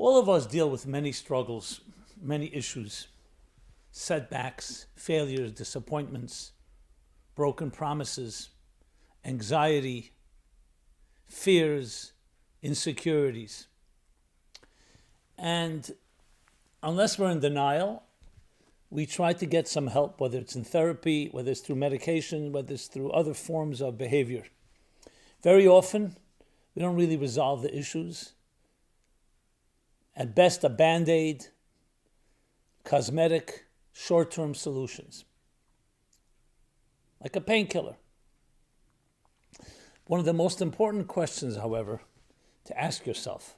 All of us deal with many struggles, many issues, setbacks, failures, disappointments, broken promises, anxiety, fears, insecurities. And unless we're in denial, we try to get some help, whether it's in therapy, whether it's through medication, whether it's through other forms of behavior. Very often, we don't really resolve the issues. At best, a Band-Aid, cosmetic, short-term solutions, like a painkiller. One of the most important questions, however, to ask yourself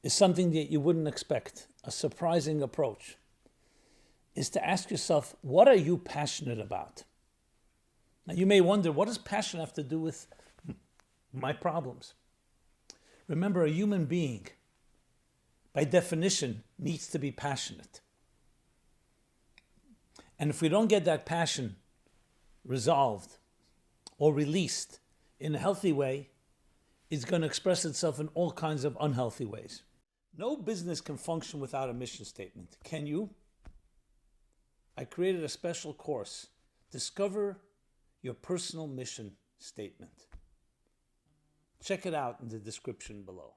is something that you wouldn't expect, a surprising approach, is to ask yourself, what are you passionate about? Now you may wonder, what does passion have to do with my problems? Remember, a human being, by definition, needs to be passionate. And if we don't get that passion resolved or released in a healthy way, it's going to express itself in all kinds of unhealthy ways. No business can function without a mission statement. Can you? I created a special course, Discover Your Personal Mission Statement. Check it out in the description below.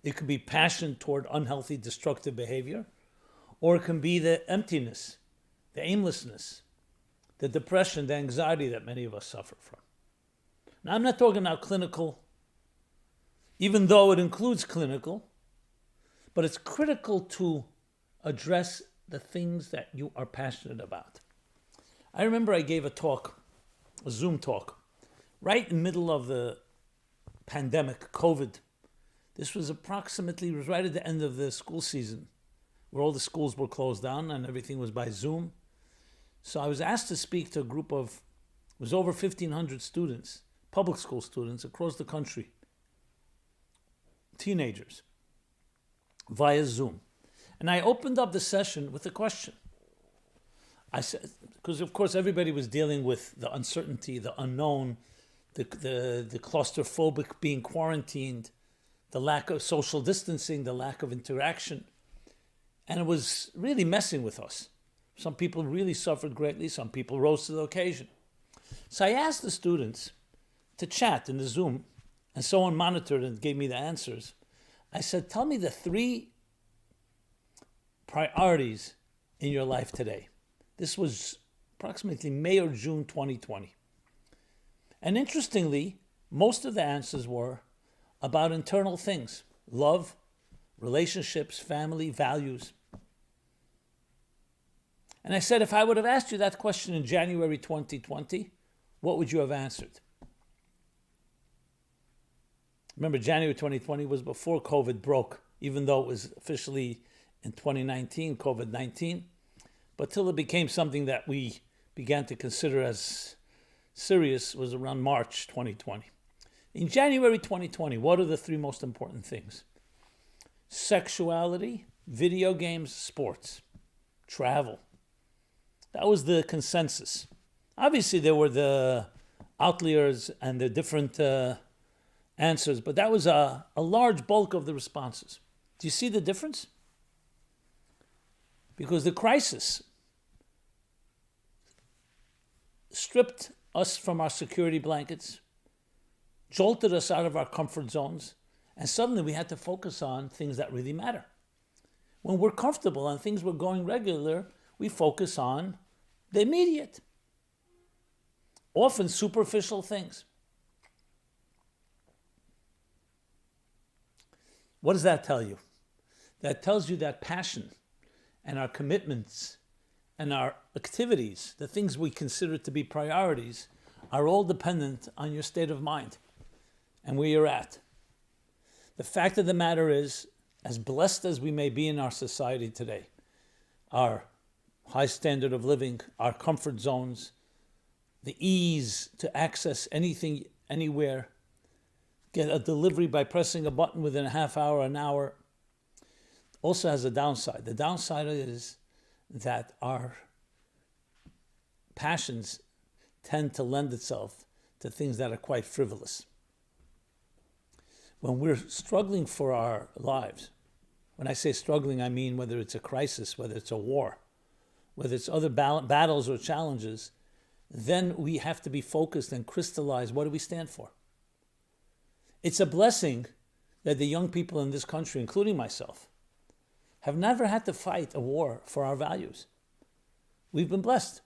It could be passion toward unhealthy, destructive behavior, or it can be the emptiness, the aimlessness, the depression, the anxiety that many of us suffer from. Now, I'm not talking about clinical, even though it includes clinical, but it's critical to address the things that you are passionate about. I remember I gave a talk, a Zoom talk, right in the middle of the pandemic, COVID. This was right at the end of the school season, where all the schools were closed down and everything was by Zoom. So I was asked to speak to a group of, it was over 1,500 students, public school students across the country, teenagers, via Zoom. And I opened up the session with a question. I said, because of course everybody was dealing with the uncertainty, the unknown, the claustrophobic being quarantined, the lack of social distancing, the lack of interaction. And it was really messing with us. Some people really suffered greatly. Some people rose to the occasion. So I asked the students to chat in the Zoom, and someone monitored and gave me the answers. I said, tell me the 3 priorities in your life today. This was approximately May or June 2020. And interestingly, most of the answers were about internal things: love, relationships, family, values. And I said, if I would have asked you that question in January 2020, what would you have answered? Remember, January 2020 was before COVID broke, even though it was officially in 2019, COVID-19, but till it became something that we began to consider as serious was around March 2020. In January 2020, what are the 3 most important things? Sexuality, video games, sports, travel. That was the consensus. Obviously, there were the outliers and the different answers, but that was a large bulk of the responses. Do you see the difference? Because the crisis stripped us from our security blankets, jolted us out of our comfort zones, and suddenly we had to focus on things that really matter. When we're comfortable and things were going regular, we focus on the immediate, often superficial things. What does that tell you? That tells you that passion and our commitments and our activities, the things we consider to be priorities, are all dependent on your state of mind and where you're at. The fact of the matter is, as blessed as we may be in our society today, our high standard of living, our comfort zones, the ease to access anything, anywhere, get a delivery by pressing a button within a half hour, an hour, also has a downside. The downside is that our passions tend to lend itself to things that are quite frivolous. When we're struggling for our lives, When I say struggling, I mean whether it's a crisis, whether it's a war, whether it's other battles or challenges, then we have to be focused and crystallize what do we stand for. It's a blessing that the young people in this country, including myself, have never had to fight a war for our values. We've been blessed.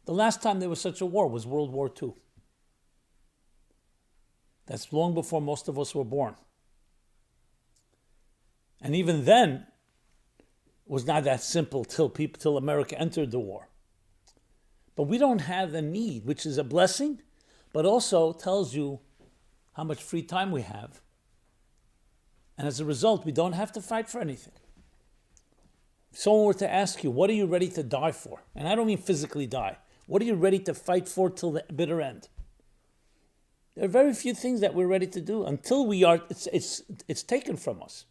The last time there was such a war was World War II. That's long before most of us were born. And even then, it was not that simple till America entered the war. But we don't have the need, which is a blessing, but also tells you how much free time we have. And as a result, we don't have to fight for anything. If someone were to ask you, what are you ready to die for? And I don't mean physically die. What are you ready to fight for till the bitter end? There are very few things that we're ready to do until we are. It's taken from us.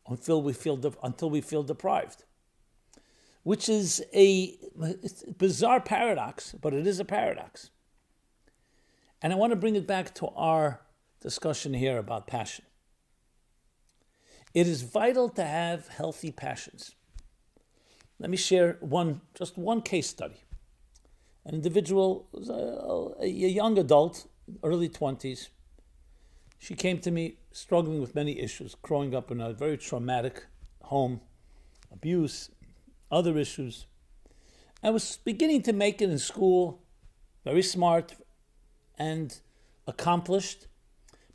Until we feel deprived, which is a bizarre paradox, but it is a paradox. And I want to bring it back to our discussion here about passion. It is vital to have healthy passions. Let me share just one case study. An individual, a young adult, early 20s. She came to me struggling with many issues, growing up in a very traumatic home, abuse, other issues. I was beginning to make it in school, very smart and accomplished,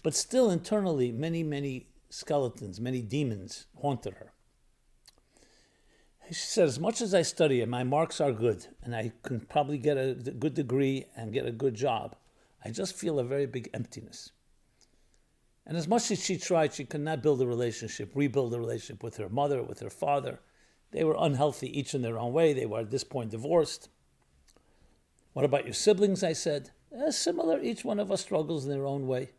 but still internally many skeletons, many demons haunted her. She said, as much as I study and my marks are good and I can probably get a good degree and get a good job, I just feel a very big emptiness. And as much as she tried, she could not rebuild a relationship with her mother, with her father. They were unhealthy, each in their own way. They were at this point divorced. What about your siblings, I said? Similar, each one of us struggles in their own way.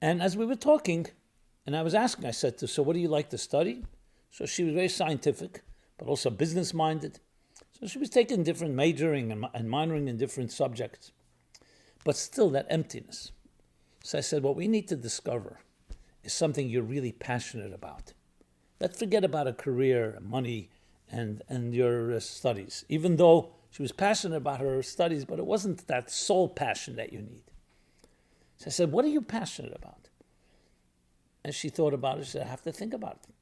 And as we were talking, and I was asking, I said to her, so what do you like to study? So she was very scientific, but also business-minded. So she was taking different majoring and minoring in different subjects, but still that emptiness. So I said, what we need to discover is something you're really passionate about. Let's forget about a career, money, and your studies, even though she was passionate about her studies, but it wasn't that sole passion that you need. So I said, what are you passionate about? And she thought about it. She said, I have to think about it.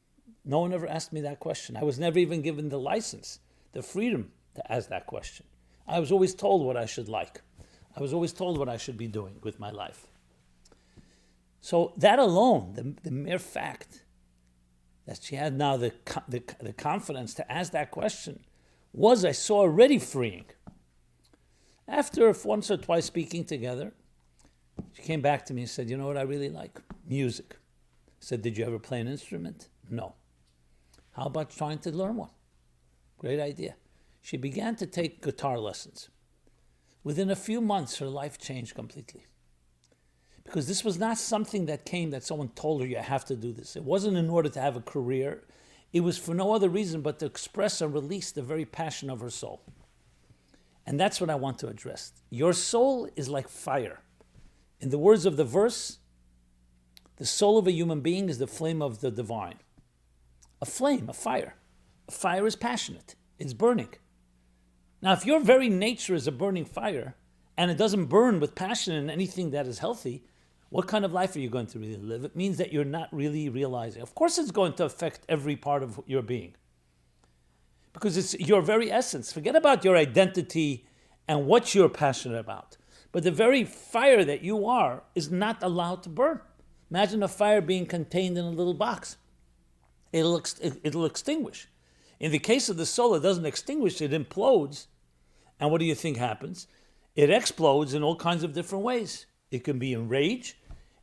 No one ever asked me that question. I was never even given the license, the freedom to ask that question. I was always told what I should like. I was always told what I should be doing with my life. So that alone, the mere fact that she had now the confidence to ask that question was, I saw, already freeing. After once or twice speaking together, she came back to me and said, you know what I really like? Music. I said, did you ever play an instrument? No. How about trying to learn one? Great idea. She began to take guitar lessons. Within a few months, her life changed completely. Because this was not something that someone told her, you have to do this. It wasn't in order to have a career. It was for no other reason but to express and release the very passion of her soul. And that's what I want to address. Your soul is like fire. In the words of the verse, the soul of a human being is the flame of the divine. A flame, a fire. A fire is passionate. It's burning. Now, if your very nature is a burning fire, and it doesn't burn with passion in anything that is healthy, what kind of life are you going to really live? It means that you're not really realizing. Of course it's going to affect every part of your being. Because it's your very essence. Forget about your identity and what you're passionate about. But the very fire that you are is not allowed to burn. Imagine a fire being contained in a little box. It'll extinguish. In the case of the soul, it doesn't extinguish, it implodes. And what do you think happens? It explodes in all kinds of different ways. It can be in rage,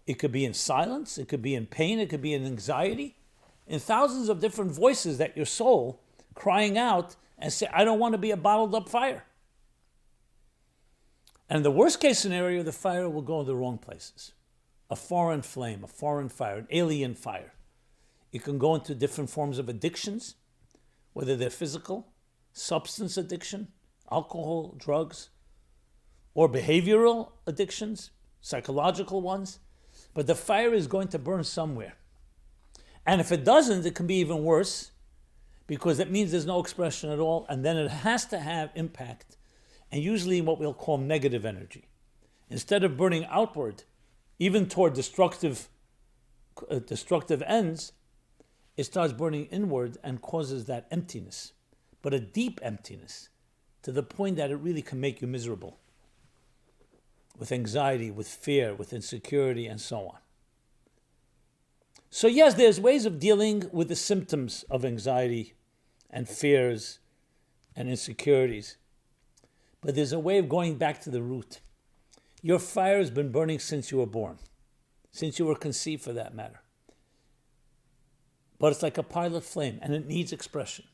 it could be in silence, it could be in pain, it could be in anxiety, in thousands of different voices that your soul crying out and say, I don't want to be a bottled up fire. And in the worst case scenario, the fire will go in the wrong places. A foreign flame, a foreign fire, an alien fire. It can go into different forms of addictions, whether they're physical, substance addiction, alcohol, drugs, or behavioral addictions, psychological ones, but the fire is going to burn somewhere. And if it doesn't, it can be even worse, because it means there's no expression at all, and then it has to have impact, and usually what we'll call negative energy. Instead of burning outward, even toward destructive ends, it starts burning inward and causes that emptiness, but a deep emptiness, to the point that it really can make you miserable, with anxiety, with fear, with insecurity, and so on. So yes, there's ways of dealing with the symptoms of anxiety and fears and insecurities, but there's a way of going back to the root. Your fire has been burning since you were born, since you were conceived for that matter. But it's like a pilot flame, and it needs expression.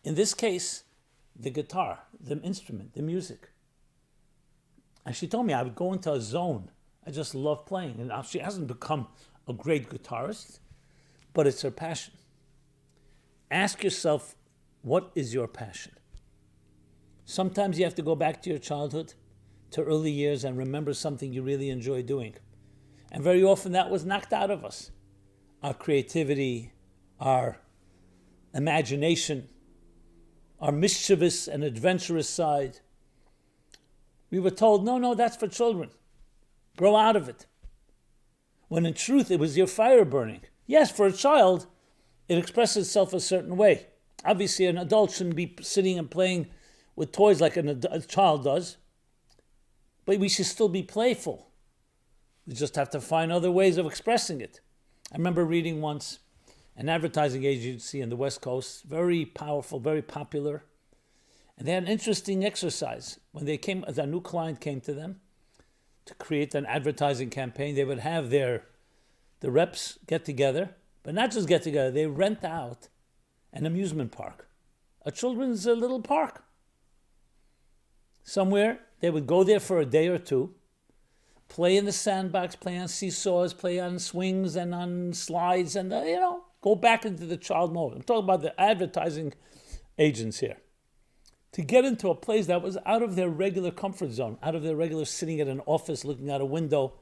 In this case, the guitar, the instrument, the music. And she told me I would go into a zone. I just love playing. And now she hasn't become a great guitarist, but it's her passion. Ask yourself, what is your passion? Sometimes you have to go back to your childhood, to early years, and remember something you really enjoy doing. And very often that was knocked out of us. Our creativity, our imagination, our mischievous and adventurous side. We were told, no, that's for children. Grow out of it. When in truth, it was your fire burning. Yes, for a child, it expresses itself a certain way. Obviously, an adult shouldn't be sitting and playing with toys like a child does. But we should still be playful. We just have to find other ways of expressing it. I remember reading once an advertising agency in the West Coast, very powerful, very popular. And they had an interesting exercise. When they came, as a new client came to them to create an advertising campaign, they would have the reps get together, but not just get together, they rent out an amusement park, a children's little park. Somewhere, they would go there for a day or two, play in the sandbox, play on seesaws, play on swings and on slides, and go back into the child mode. I'm talking about the advertising agents here. To get into a place that was out of their regular comfort zone, out of their regular sitting at an office, looking out a window,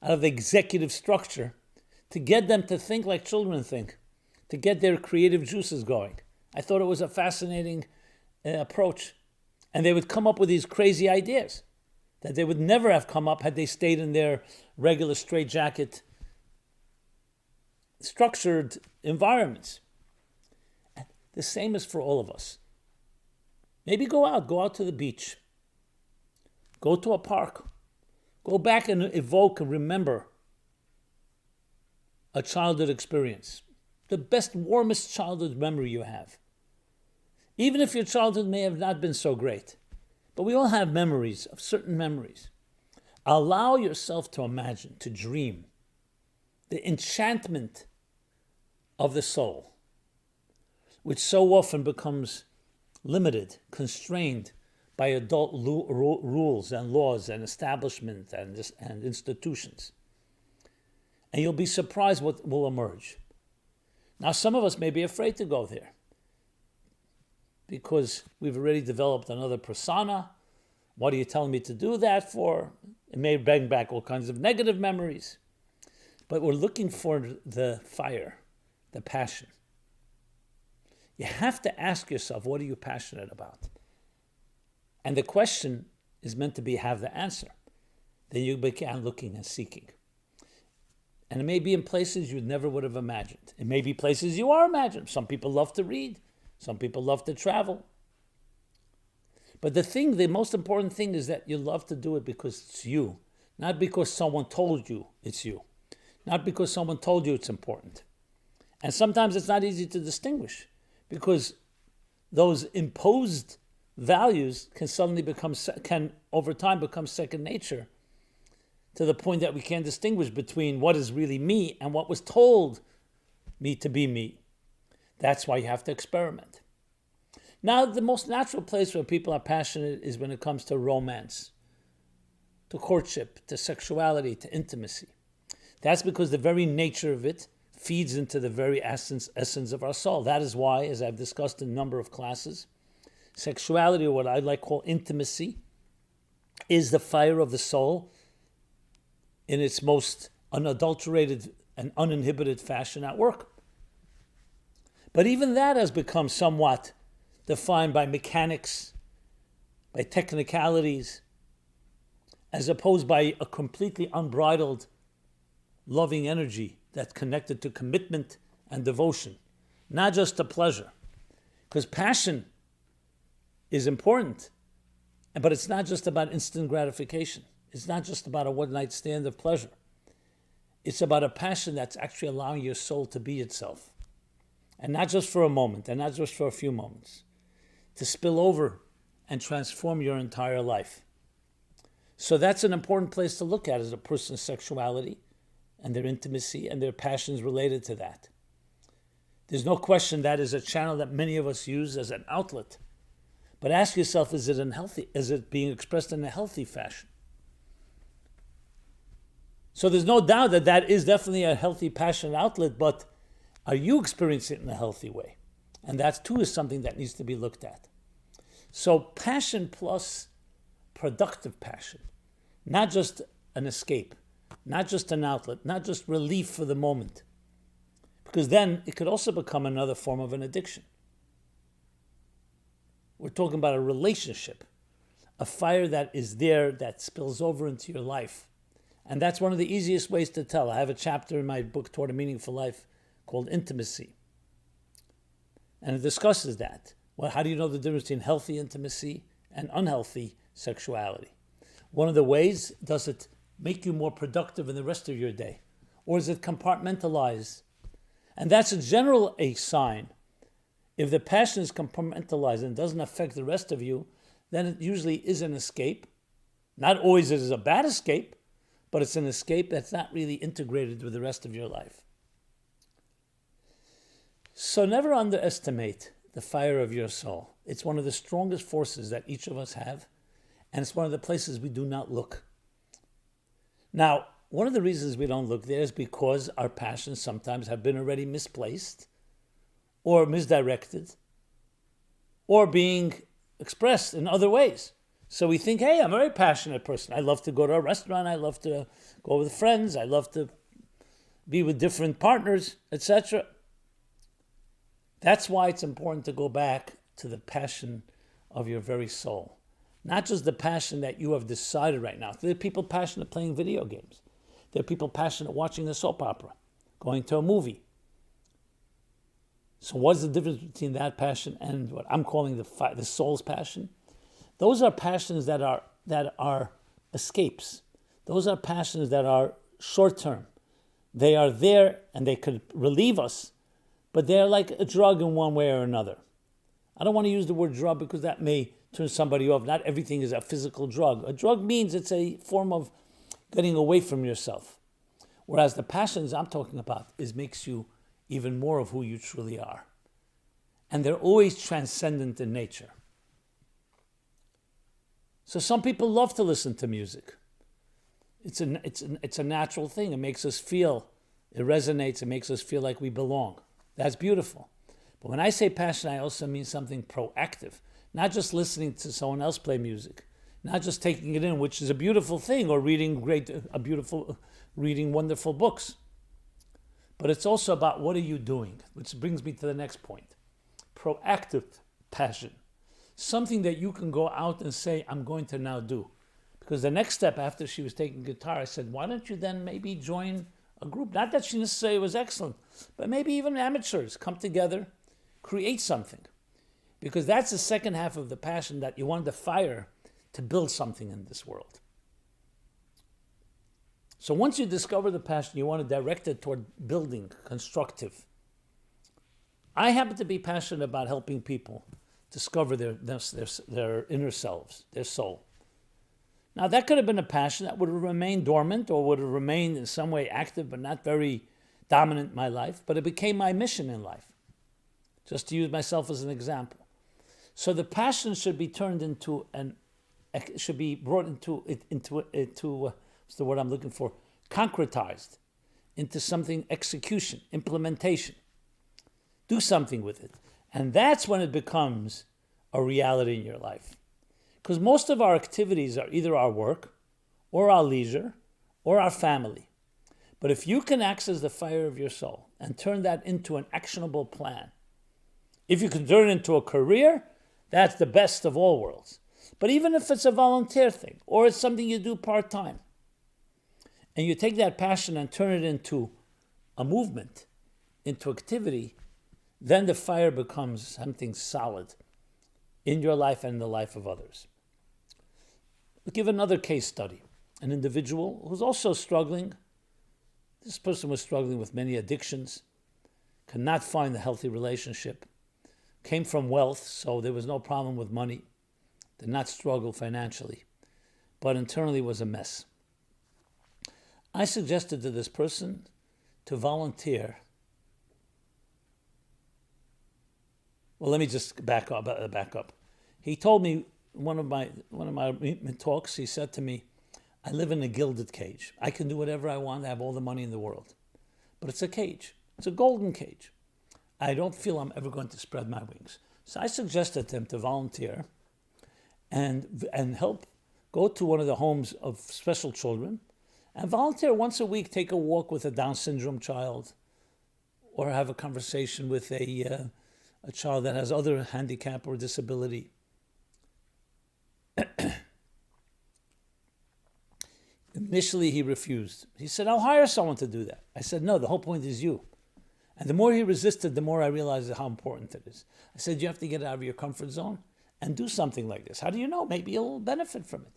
out of the executive structure, to get them to think like children think, to get their creative juices going. I thought it was a fascinating approach. And they would come up with these crazy ideas that they would never have come up had they stayed in their regular straitjacket structured environments. And the same is for all of us. Maybe go out to the beach, go to a park, go back and evoke and remember a childhood experience, the best, warmest childhood memory you have. Even if your childhood may have not been so great, but we all have memories, of certain memories. Allow yourself to imagine, to dream, the enchantment of the soul, which so often becomes limited, constrained by adult rules and laws and establishment and institutions. And you'll be surprised what will emerge. Now, some of us may be afraid to go there because we've already developed another persona. What are you telling me to do that for? It may bring back all kinds of negative memories. But we're looking for the fire, the passion. You have to ask yourself, what are you passionate about? And the question is meant to have the answer. Then you begin looking and seeking. And it may be in places you never would have imagined. It may be places you are imagined. Some people love to read. Some people love to travel. But the most important thing is that you love to do it because it's you. Not because someone told you it's you. Not because someone told you it's important. And sometimes it's not easy to distinguish because those imposed values can over time become second nature to the point that we can't distinguish between what is really me and what was told me to be me. That's why you have to experiment. Now, the most natural place where people are passionate is when it comes to romance, to courtship, to sexuality, to intimacy. That's because the very nature of it feeds into the very essence of our soul. That is why, as I've discussed in a number of classes, sexuality, or what I like call intimacy, is the fire of the soul in its most unadulterated and uninhibited fashion at work. But even that has become somewhat defined by mechanics, by technicalities, as opposed by a completely unbridled, loving energy that's connected to commitment and devotion, not just to pleasure. Because passion is important, but it's not just about instant gratification. It's not just about a one-night stand of pleasure. It's about a passion that's actually allowing your soul to be itself. And not just for a moment, and not just for a few moments. To spill over and transform your entire life. So that's an important place to look at, is a person's sexuality and their intimacy and their passions related to that. There's no question that is a channel that many of us use as an outlet. But ask yourself, is it being expressed in a healthy fashion? So there's no doubt that that is definitely a healthy passion outlet, but are you experiencing it in a healthy way? And that too is something that needs to be looked at. So passion plus productive passion, not just an escape, not just an outlet, not just relief for the moment, because then it could also become another form of an addiction. We're talking about a relationship, a fire that is there that spills over into your life. And that's one of the easiest ways to tell. I have a chapter in my book, Toward a Meaningful Life, called Intimacy. And it discusses that. Well, how do you know the difference between healthy intimacy and unhealthy sexuality? One of the ways, does it make you more productive in the rest of your day? Or is it compartmentalized? And that's in general a sign. If the passion is compartmentalized and doesn't affect the rest of you, then it usually is an escape. Not always is it a bad escape, but it's an escape that's not really integrated with the rest of your life. So never underestimate the fire of your soul. It's one of the strongest forces that each of us have, and it's one of the places we do not look. Now, one of the reasons we don't look there is because our passions sometimes have been already misplaced, or misdirected, or being expressed in other ways. So we think, hey, I'm a very passionate person. I love to go to a restaurant. I love to go with friends. I love to be with different partners, etc. That's why it's important to go back to the passion of your very soul. Not just the passion that you have decided right now. There are people passionate playing video games. There are people passionate watching a soap opera, going to a movie. So what's the difference between that passion and what I'm calling the soul's passion? Those are passions that are escapes. Those are passions that are short-term. They are there and they could relieve us, but they're like a drug in one way or another. I don't want to use the word drug because that may turn somebody off. Not everything is a physical drug. A drug means it's a form of getting away from yourself. Whereas the passions I'm talking about makes you even more of who you truly are. And they're always transcendent in nature. So some people love to listen to music. It's a natural thing. It makes us feel, it resonates, it makes us feel like we belong. That's beautiful. But when I say passion, I also mean something proactive. Not just listening to someone else play music. Not just taking it in, which is a beautiful thing, or reading wonderful books. But it's also about what are you doing, which brings me to the next point. Proactive passion. Something that you can go out and say, I'm going to now do. Because the next step after she was taking guitar, I said, why don't you then maybe join a group? Not that she necessarily was excellent, but maybe even amateurs come together, create something. Because that's the second half of the passion, that you want the fire to build something in this world. So once you discover the passion, you want to direct it toward building, constructive. I happen to be passionate about helping people discover their inner selves, their soul. Now that could have been a passion that would have remained dormant or would have remained in some way active but not very dominant in my life, but it became my mission in life, just to use myself as an example. So the passion should be turned into should be brought into what's the word I'm looking for? Concretized into something, execution, implementation. Do something with it. And that's when it becomes a reality in your life. Because most of our activities are either our work, or our leisure, or our family. But if you can access the fire of your soul and turn that into an actionable plan, if you can turn it into a career, that's the best of all worlds. But even if it's a volunteer thing, or it's something you do part-time, and you take that passion and turn it into a movement, into activity, then the fire becomes something solid in your life and in the life of others. I'll give another case study. An individual who's also struggling. This person was struggling with many addictions, could not find a healthy relationship, came from wealth, so there was no problem with money, did not struggle financially, but internally was a mess. I suggested to this person to volunteer. Well, let me just back up. He told me one of my talks. He said to me, "I live in a gilded cage. I can do whatever I want. I have all the money in the world, but it's a cage. It's a golden cage. I don't feel I'm ever going to spread my wings." So I suggested to him to volunteer and help go to one of the homes of special children and volunteer once a week, take a walk with a Down syndrome child, or have a conversation with a child that has other handicap or disability. Initially, he refused. He said, "I'll hire someone to do that." I said, "No, the whole point is you." And the more he resisted, the more I realized how important it is. I said, "You have to get out of your comfort zone and do something like this. How do you know? Maybe you'll benefit from it."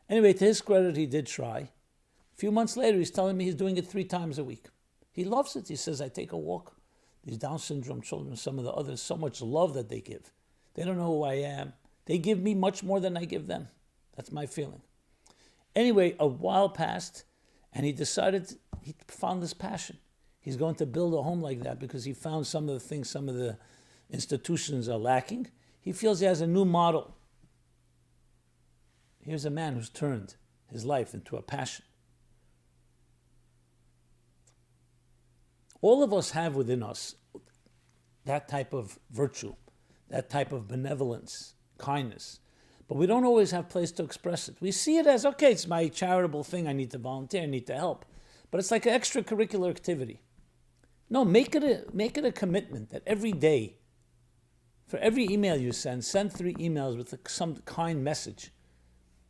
Anyway, to his credit, he did try. A few months later, he's telling me he's doing it 3 times a week. He loves it. He says, "I take a walk. These Down syndrome children, some of the others, so much love that they give. They don't know who I am. They give me much more than I give them." That's my feeling. Anyway, a while passed, and he found this passion. He's going to build a home like that because he found some of the things, some of the institutions are lacking. He feels he has a new model. Here's a man who's turned his life into a passion. All of us have within us that type of virtue, that type of benevolence, kindness. But we don't always have a place to express it. We see it as, okay, it's my charitable thing, I need to volunteer, I need to help. But it's like an extracurricular activity. No, make it a commitment that every day, for every email you send 3 emails with some kind message.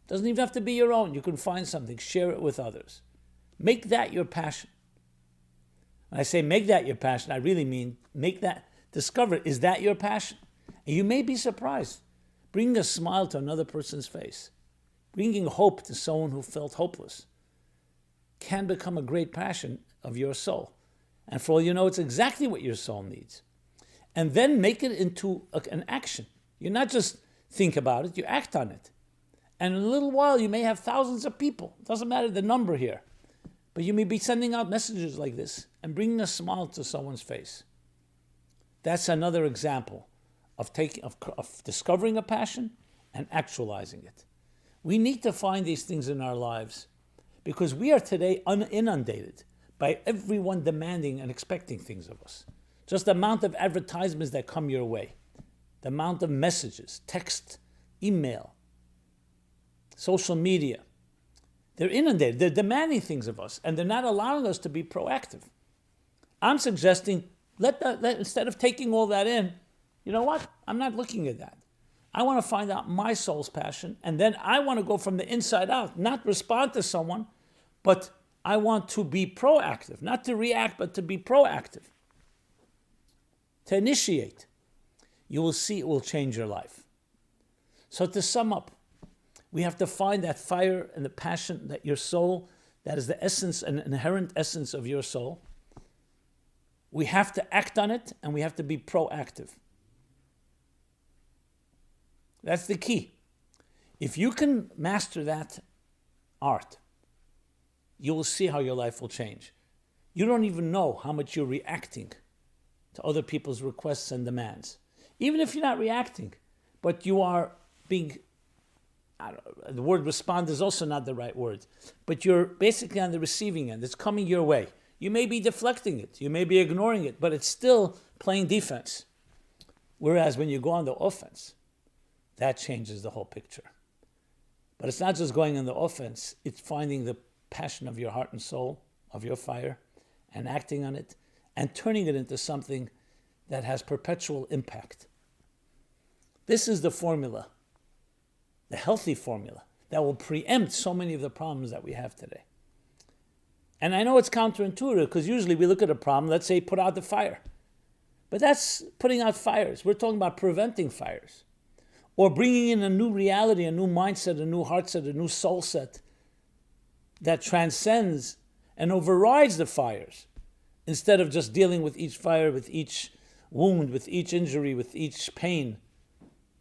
Doesn't even have to be your own. You can find something, share it with others. Make that your passion. When I say make that your passion, I really mean discover, is that your passion? And you may be surprised. Bringing a smile to another person's face, bringing hope to someone who felt hopeless, can become a great passion of your soul. And for all you know, it's exactly what your soul needs. And then make it into an action. You not just think about it, you act on it. And in a little while, you may have thousands of people. It doesn't matter the number here. But you may be sending out messages like this and bringing a smile to someone's face. That's another example of discovering a passion and actualizing it. We need to find these things in our lives because we are today inundated by everyone demanding and expecting things of us. Just the amount of advertisements that come your way, the amount of messages, text, email, social media. They're inundated. They're demanding things of us, and they're not allowing us to be proactive. I'm suggesting instead of taking all that in, you know what? I'm not looking at that. I want to find out my soul's passion, and then I want to go from the inside out, not respond to someone, but I want to be proactive, not to react, but to be proactive, to initiate. You will see it will change your life. So to sum up, we have to find that fire and the passion that your soul, that is the essence and inherent essence of your soul. We have to act on it, and we have to be proactive. That's the key. If you can master that art, you will see how your life will change. You don't even know how much you're reacting to other people's requests and demands. Even if you're not reacting, but you are being, the word respond is also not the right word, but you're basically on the receiving end. It's coming your way. You may be deflecting it, you may be ignoring it, but it's still playing defense. Whereas when you go on the offense, that changes the whole picture. But it's not just going on the offense, it's finding the passion of your heart and soul, of your fire, and acting on it, and turning it into something that has perpetual impact. This is the formula, the healthy formula, that will preempt so many of the problems that we have today. And I know it's counterintuitive, because usually we look at a problem, let's say put out the fire. But that's putting out fires. We're talking about preventing fires. Or bringing in a new reality, a new mindset, a new heart set, a new soul set that transcends and overrides the fires, instead of just dealing with each fire, with each wound, with each injury, with each pain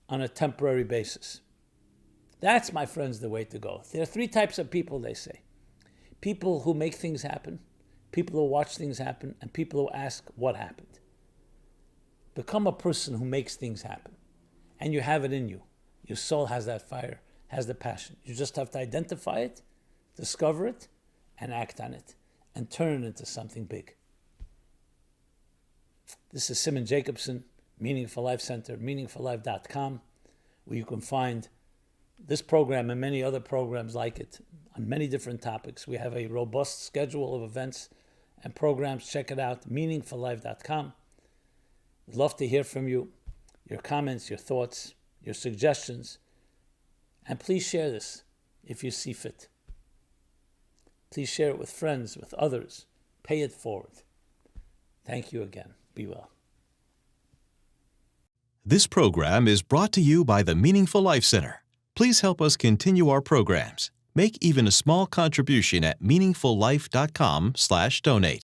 on a temporary basis. That's, my friends, the way to go. There are three types of people, they say. People who make things happen, people who watch things happen, and people who ask what happened. Become a person who makes things happen. And you have it in you. Your soul has that fire, has the passion. You just have to identify it, discover it, and act on it, and turn it into something big. This is Simon Jacobson, Meaningful Life Center, meaningfullife.com, where you can find this program and many other programs like it on many different topics. We have a robust schedule of events and programs. Check it out, meaningfullife.com. We'd love to hear from you, your comments, your thoughts, your suggestions, and please share this if you see fit. Please share it with friends, with others. Pay it forward. Thank you again. Be well. This program is brought to you by the Meaningful Life Center. Please help us continue our programs. Make even a small contribution at meaningfullife.com/donate.